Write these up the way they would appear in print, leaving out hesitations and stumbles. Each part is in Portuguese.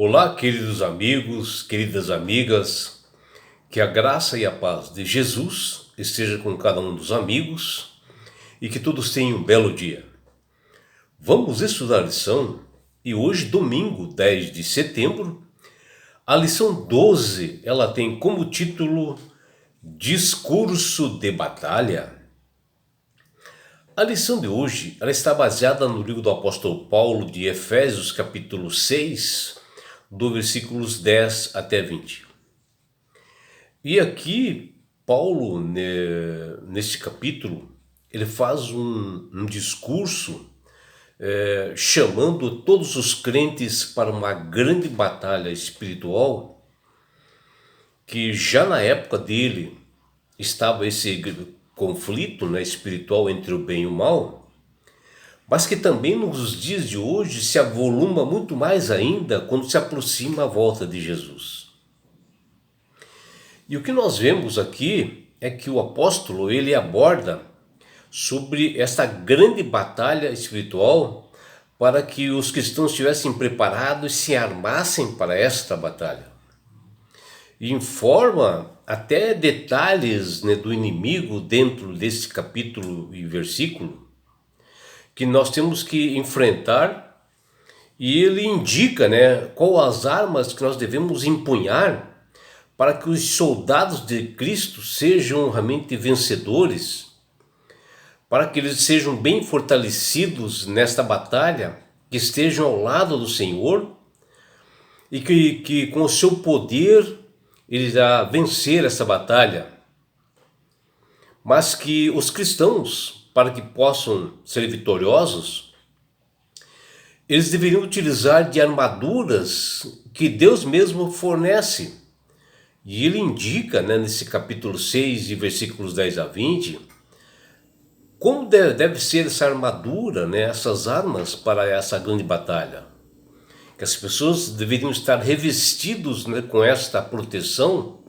Olá, queridos amigos, queridas amigas, que a graça e a paz de Jesus esteja com cada um dos amigos e que todos tenham um belo dia. Vamos estudar a lição e hoje, domingo 10 de setembro, a lição 12, ela tem como título Discurso de Batalha. A lição de hoje, ela está baseada no livro do apóstolo Paulo de Efésios, capítulo 6, do versículos 10 até 20. E aqui, Paulo, neste capítulo, ele faz um discurso chamando todos os crentes para uma grande batalha espiritual, que já na época dele estava esse conflito, né, espiritual entre o bem e o mal, mas que também nos dias de hoje se avoluma muito mais ainda quando se aproxima a volta de Jesus. E o que nós vemos aqui é que o apóstolo ele aborda sobre esta grande batalha espiritual para que os cristãos estivessem preparados e se armassem para esta batalha. E informa até detalhes, né, do inimigo dentro desse capítulo e versículo que nós temos que enfrentar, e ele indica, né, quais as armas que nós devemos empunhar para que os soldados de Cristo sejam realmente vencedores, para que eles sejam bem fortalecidos nesta batalha, que estejam ao lado do Senhor e que com o seu poder ele irá vencer essa batalha. Mas que os cristãos, para que possam ser vitoriosos, eles deveriam utilizar de armaduras que Deus mesmo fornece. E ele indica, né, nesse capítulo 6, de versículos 10 a 20, como deve ser essa armadura, né, essas armas para essa grande batalha. Que as pessoas deveriam estar revestidos, né, com esta proteção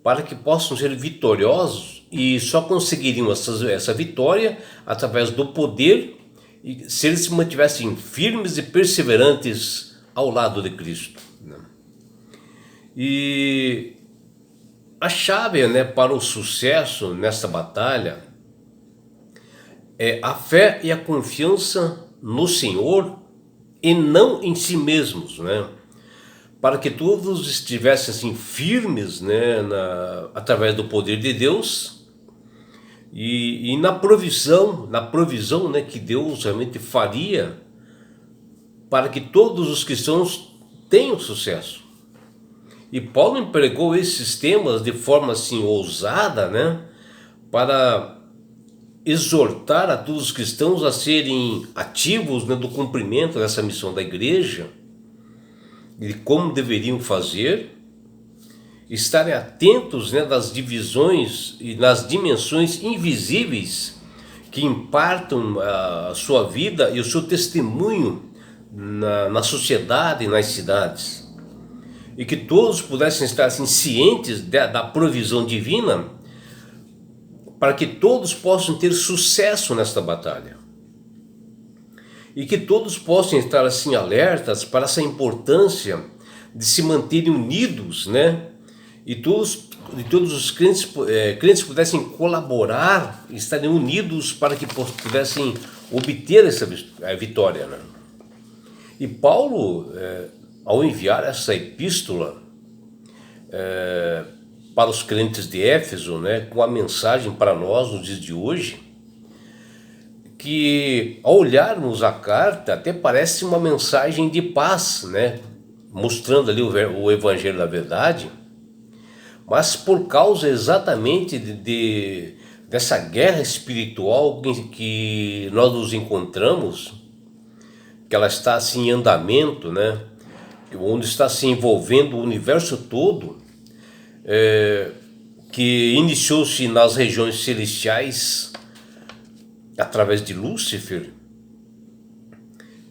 para que possam ser vitoriosos, e só conseguiriam essa vitória através do poder e se eles se mantivessem firmes e perseverantes ao lado de Cristo. E a chave, né, para o sucesso nessa batalha é a fé e a confiança no Senhor e não em si mesmos, né? Para que todos estivessem assim firmes, né, através do poder de Deus e na provisão, né, que Deus realmente faria para que todos os cristãos tenham sucesso. E Paulo empregou esses temas de forma assim ousada, né, para exortar a todos os cristãos a serem ativos, né, do cumprimento dessa missão da igreja, de como deveriam fazer, estarem atentos, né, das divisões e nas dimensões invisíveis que impartam a sua vida e o seu testemunho na sociedade e nas cidades. E que todos pudessem estar assim, cientes da provisão divina, para que todos possam ter sucesso nesta batalha. E que todos possam estar assim alertas para essa importância de se manterem unidos, né? E todos os crentes pudessem colaborar, estarem unidos para que pudessem obter essa vitória, né? E Paulo, ao enviar essa epístola para os crentes de Éfeso, né, com a mensagem para nós nos dias de hoje, que ao olharmos a carta até parece uma mensagem de paz, né, mostrando ali o evangelho da verdade, mas por causa exatamente dessa guerra espiritual que nós nos encontramos, que ela está assim em andamento, né, onde está se envolvendo o universo todo, que iniciou-se nas regiões celestiais através de Lúcifer,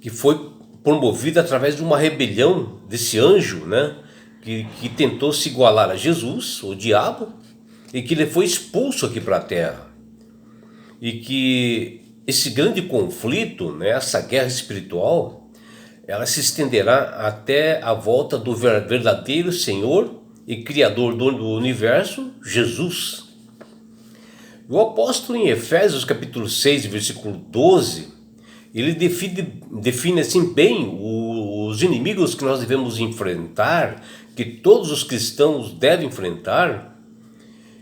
que foi promovida através de uma rebelião desse anjo, né, que tentou se igualar a Jesus, o diabo, e que ele foi expulso aqui para a terra. E que esse grande conflito, né, essa guerra espiritual, ela se estenderá até a volta do verdadeiro Senhor e Criador do universo, Jesus. O apóstolo em Efésios capítulo 6, versículo 12, ele define assim bem os inimigos que nós devemos enfrentar, que todos os cristãos devem enfrentar,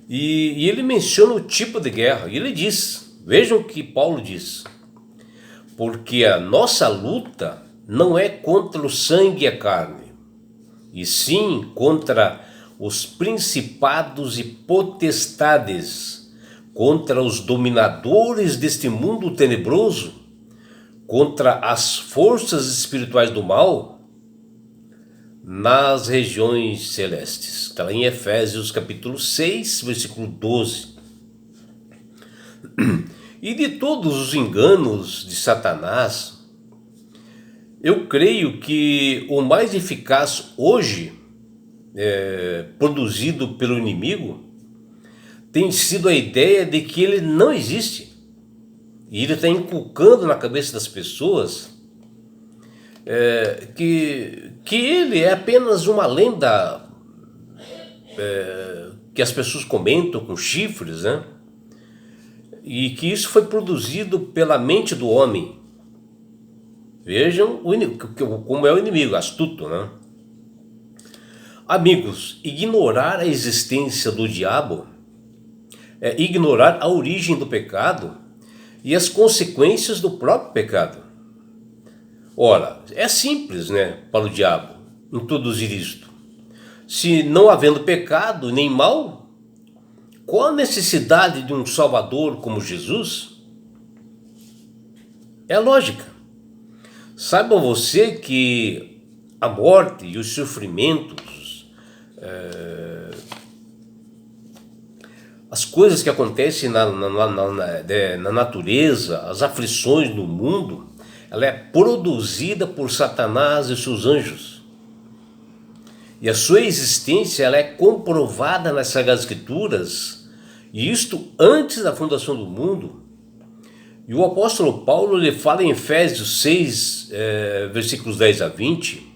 e ele menciona o tipo de guerra. E ele diz, vejam o que Paulo diz: porque a nossa luta não é contra o sangue e a carne, e sim contra os principados e potestades, contra os dominadores deste mundo tenebroso, contra as forças espirituais do mal nas regiões celestes. Está lá em Efésios capítulo 6, versículo 12. E de todos os enganos de Satanás, eu creio que o mais eficaz hoje, produzido pelo inimigo, tem sido a ideia de que ele não existe. E ele está inculcando na cabeça das pessoas que ele é apenas uma lenda que as pessoas comentam com chifres, né? E que isso foi produzido pela mente do homem. Vejam como é o inimigo, astuto, né? Amigos, ignorar a existência do diabo é ignorar a origem do pecado e as consequências do próprio pecado. Ora, é simples, né, para o diabo introduzir isto. Se não havendo pecado nem mal, qual a necessidade de um Salvador como Jesus? É lógica. Saiba você que a morte e os sofrimentos, as coisas que acontecem na natureza, as aflições no mundo, ela é produzida por Satanás e seus anjos. E a sua existência ela é comprovada nas Sagradas Escrituras, e isto antes da fundação do mundo. E o apóstolo Paulo ele fala em Efésios 6, versículos 10 a 20,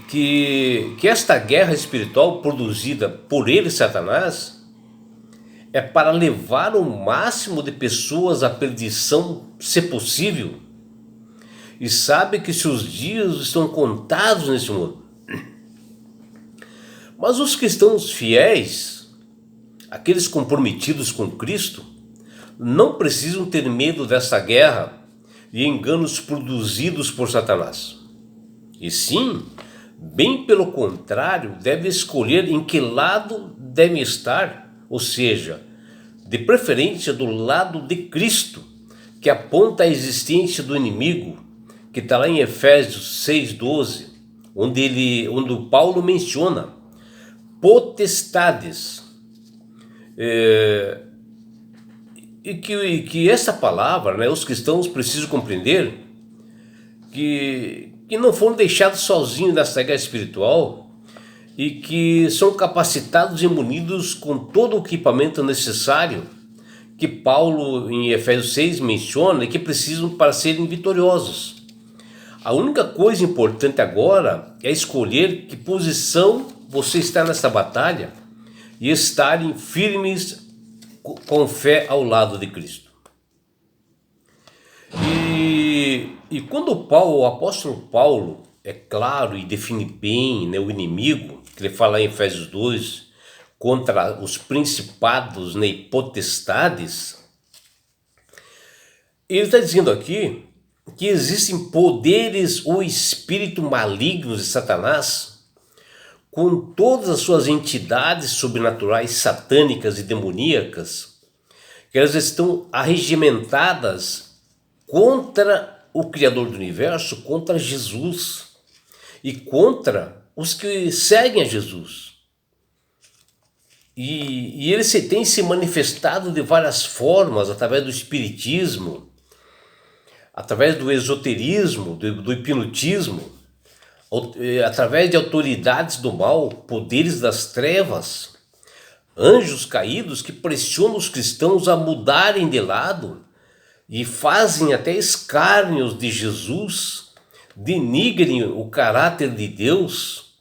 que esta guerra espiritual produzida por ele, Satanás, é para levar o máximo de pessoas à perdição, se possível, e sabe que seus dias estão contados nesse mundo. Mas os cristãos fiéis, aqueles comprometidos com Cristo, não precisam ter medo dessa guerra e enganos produzidos por Satanás. E sim, bem pelo contrário, deve escolher em que lado deve estar, ou seja, de preferência do lado de Cristo, que aponta a existência do inimigo, que está lá em Efésios 6,12, onde o Paulo menciona potestades. E que essa palavra, né, os cristãos precisam compreender que não foram deixados sozinhos nessa guerra espiritual e que são capacitados e munidos com todo o equipamento necessário que Paulo em Efésios 6 menciona e que precisam para serem vitoriosos. A única coisa importante agora é escolher que posição você está nessa batalha e estarem firmes com fé ao lado de Cristo. E quando o apóstolo Paulo é claro e define bem, né, o inimigo, que ele fala em Efésios 2, contra os principados, né, e potestades, ele está dizendo aqui que existem poderes ou espíritos malignos de Satanás, com todas as suas entidades sobrenaturais, satânicas e demoníacas, que elas estão arregimentadas contra o Criador do Universo, contra Jesus e contra os que seguem a Jesus. E ele tem se manifestado de várias formas, através do espiritismo, através do esoterismo, do hipnotismo, através de autoridades do mal, poderes das trevas, anjos caídos que pressionam os cristãos a mudarem de lado, e fazem até escárnios de Jesus, denigrem o caráter de Deus.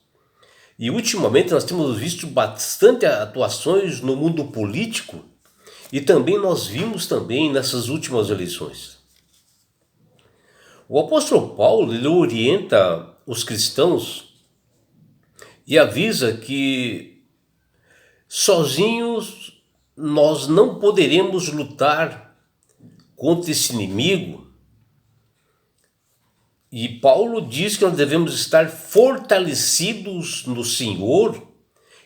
E ultimamente nós temos visto bastante atuações no mundo político, e também nós vimos também nessas últimas eleições. O apóstolo Paulo, ele orienta os cristãos e avisa que sozinhos nós não poderemos lutar contra esse inimigo. E Paulo diz que nós devemos estar fortalecidos no Senhor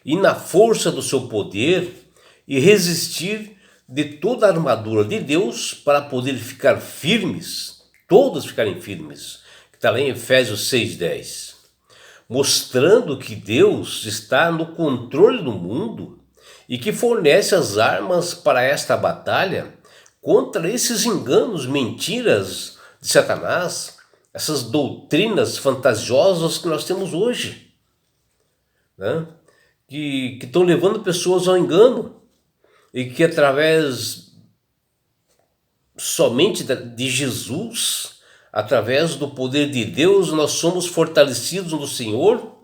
e na força do seu poder e resistir de toda a armadura de Deus para poder ficar firmes, todos ficarem firmes, que está lá em Efésios 6:10, mostrando que Deus está no controle do mundo e que fornece as armas para esta batalha contra esses enganos, mentiras de Satanás, essas doutrinas fantasiosas que nós temos hoje, né? que estão levando pessoas ao engano, e que através somente de Jesus, através do poder de Deus, nós somos fortalecidos no Senhor,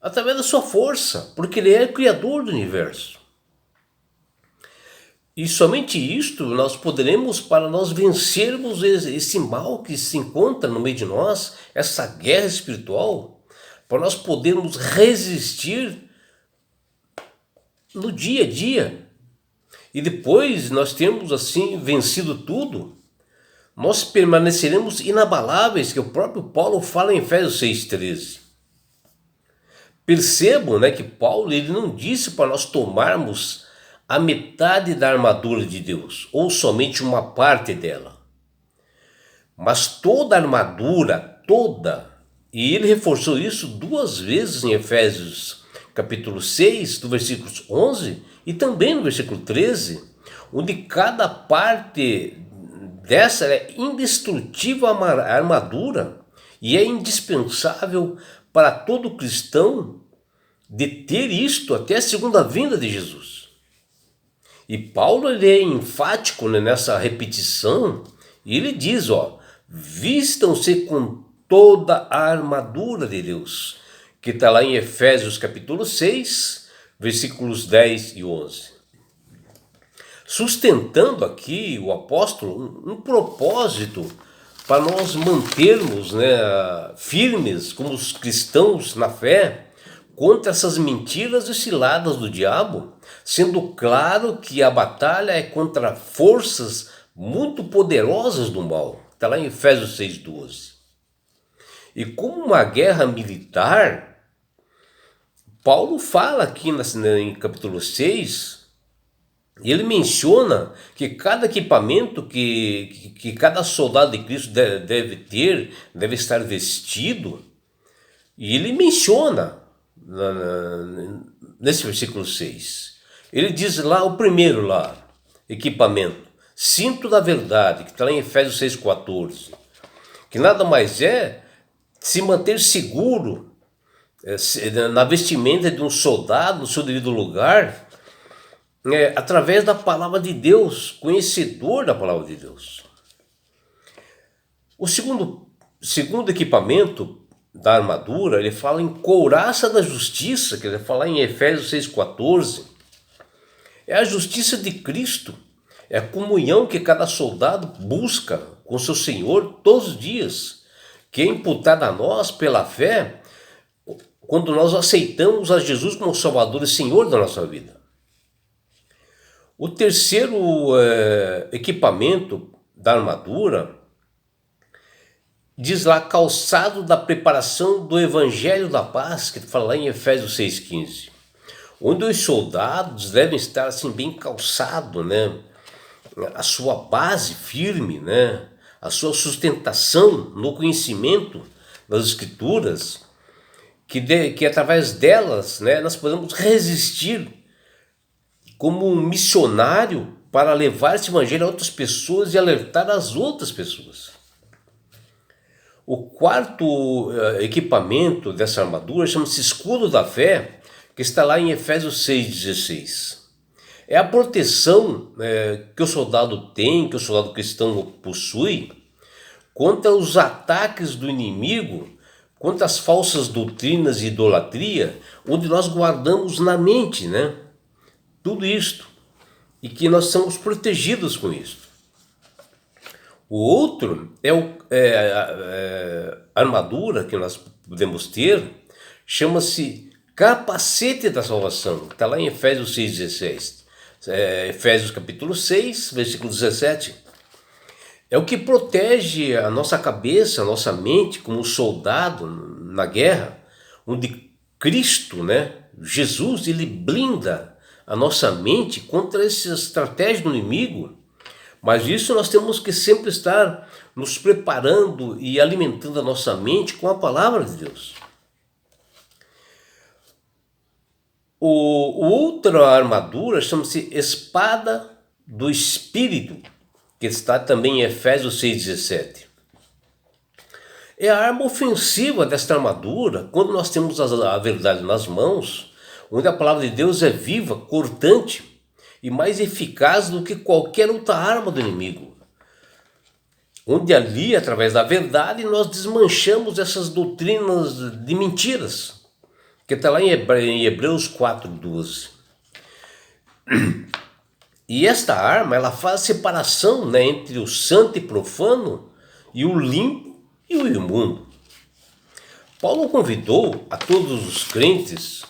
através da sua força, porque Ele é o Criador do universo. E somente isto nós poderemos, para nós vencermos esse mal que se encontra no meio de nós, essa guerra espiritual, para nós podermos resistir no dia a dia. E depois nós temos assim vencido tudo, nós permaneceremos inabaláveis, que o próprio Paulo fala em Efésios 6:13. Percebam, né, que Paulo ele não disse para nós tomarmos a metade da armadura de Deus, ou somente uma parte dela, mas toda a armadura, toda. E ele reforçou isso 2 vezes em Efésios capítulo 6, do versículo 11 e também no versículo 13, onde cada parte dessa é indestrutível a armadura e é indispensável para todo cristão de ter isto até a segunda vinda de Jesus. E Paulo ele é enfático, né, nessa repetição, e ele diz, vistam-se com toda a armadura de Deus, que está lá em Efésios capítulo 6, versículos 10 e 11. Sustentando aqui o apóstolo um propósito para nós mantermos, né, firmes como os cristãos na fé contra essas mentiras e ciladas do diabo, sendo claro que a batalha é contra forças muito poderosas do mal. Está lá em Efésios 6:12. E como uma guerra militar, Paulo fala aqui em capítulo 6, ele menciona que cada equipamento que cada soldado de Cristo deve ter, deve estar vestido, e ele menciona nesse versículo 6. Ele diz lá, o primeiro lá, equipamento, cinto da verdade, que está lá em Efésios 6:14, que nada mais é se manter seguro na vestimenta de um soldado, no seu devido lugar, através da palavra de Deus, conhecedor da palavra de Deus. O segundo equipamento da armadura, ele fala em couraça da justiça, que ele fala em Efésios 6:14. É a justiça de Cristo, é a comunhão que cada soldado busca com seu Senhor todos os dias, que é imputada a nós pela fé, quando nós aceitamos a Jesus como Salvador e Senhor da nossa vida. O terceiro equipamento da armadura diz lá, calçado da preparação do Evangelho da Paz, que fala lá em Efésios 6:15, onde os soldados devem estar assim bem calçados, né? A sua base firme, né? A sua sustentação no conhecimento das Escrituras, que através delas, né, nós podemos resistir como um missionário para levar esse evangelho a outras pessoas e alertar as outras pessoas. O quarto equipamento dessa armadura chama-se escudo da fé, que está lá em Efésios 6:16. É a proteção que o soldado tem, que o soldado cristão possui, contra os ataques do inimigo, contra as falsas doutrinas e idolatria, onde nós guardamos na mente, né? Tudo isto. E que nós somos protegidos com isso. O outro a armadura que nós podemos ter, chama-se capacete da salvação. Está lá em Efésios 6,16. Efésios capítulo 6, versículo 17. É o que protege a nossa cabeça, a nossa mente, como soldado na guerra, onde Cristo, né, Jesus, ele blinda a nossa mente contra essas estratégias do inimigo. Mas isso nós temos que sempre estar nos preparando e alimentando a nossa mente com a palavra de Deus. Outra armadura chama-se espada do Espírito, que está também em Efésios 6,17. É a arma ofensiva desta armadura, quando nós temos a verdade nas mãos, onde a palavra de Deus é viva, cortante e mais eficaz do que qualquer outra arma do inimigo. Onde ali, através da verdade, nós desmanchamos essas doutrinas de mentiras, que está lá em Hebreus 4,12. E esta arma, ela faz separação, né, entre o santo e profano, e o limpo e o imundo. Paulo convidou a todos os crentes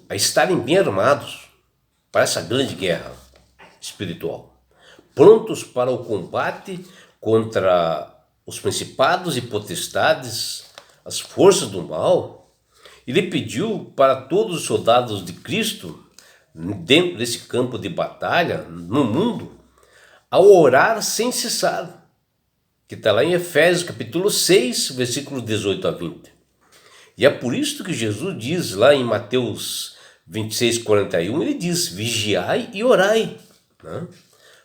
a estarem bem armados para essa grande guerra espiritual, prontos para o combate contra os principados e potestades, as forças do mal. Ele pediu para todos os soldados de Cristo, dentro desse campo de batalha, no mundo, a orar sem cessar, que está lá em Efésios capítulo 6, versículos 18 a 20. E é por isso que Jesus diz lá em Mateus 26:41, ele diz: vigiai e orai, né?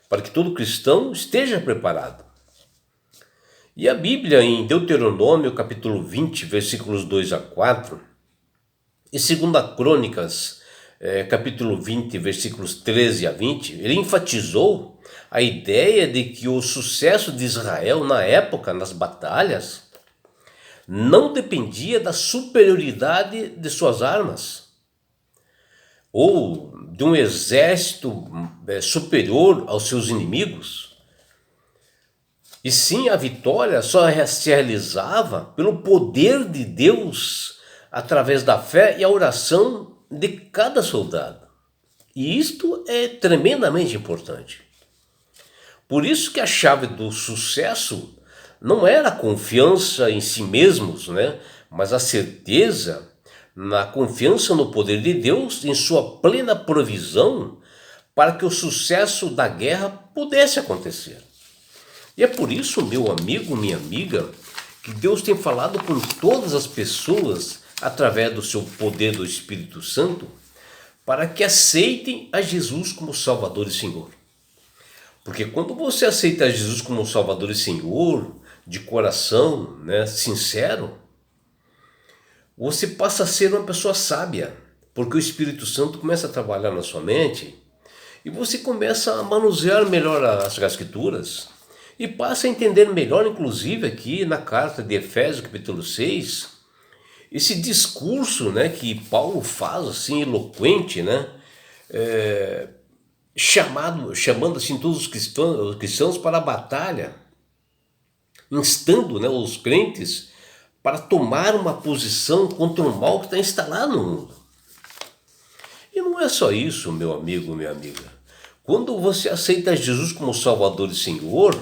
Para que todo cristão esteja preparado. E a Bíblia, em Deuteronômio capítulo 20, versículos 2 a 4, e 2 Crônicas capítulo 20, versículos 13 a 20, ele enfatizou a ideia de que o sucesso de Israel na época, nas batalhas, não dependia da superioridade de suas armas, ou de um exército superior aos seus inimigos, e sim a vitória só se realizava pelo poder de Deus através da fé e a oração de cada soldado. E isto é tremendamente importante. Por isso que a chave do sucesso não era a confiança em si mesmos, né? Mas a certeza na confiança no poder de Deus, em sua plena provisão, para que o sucesso da guerra pudesse acontecer. E é por isso, meu amigo, minha amiga, que Deus tem falado com todas as pessoas através do seu poder do Espírito Santo, para que aceitem a Jesus como Salvador e Senhor. Porque quando você aceita Jesus como Salvador e Senhor, de coração, né, sincero, você passa a ser uma pessoa sábia, porque o Espírito Santo começa a trabalhar na sua mente e você começa a manusear melhor as Escrituras e passa a entender melhor, inclusive aqui na carta de Efésios capítulo 6, esse discurso, né, que Paulo faz assim eloquente, né, chamando assim todos os cristãos para a batalha, instando, né, os crentes para tomar uma posição contra o mal que está instalado no mundo. E não é só isso, meu amigo, minha amiga. Quando você aceita Jesus como Salvador e Senhor,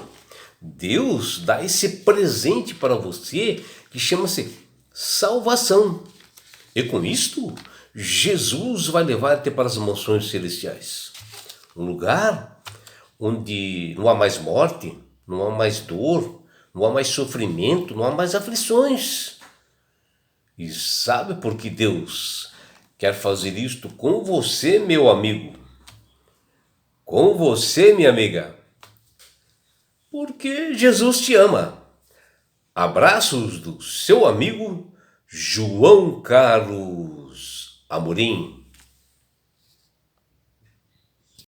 Deus dá esse presente para você que chama-se salvação. E com isto, Jesus vai levar-te para as mansões celestiais. Um lugar onde não há mais morte, não há mais dor, não há mais sofrimento, não há mais aflições. E sabe por que Deus quer fazer isto com você, meu amigo? Com você, minha amiga? Porque Jesus te ama. Abraços do seu amigo João Carlos Amorim.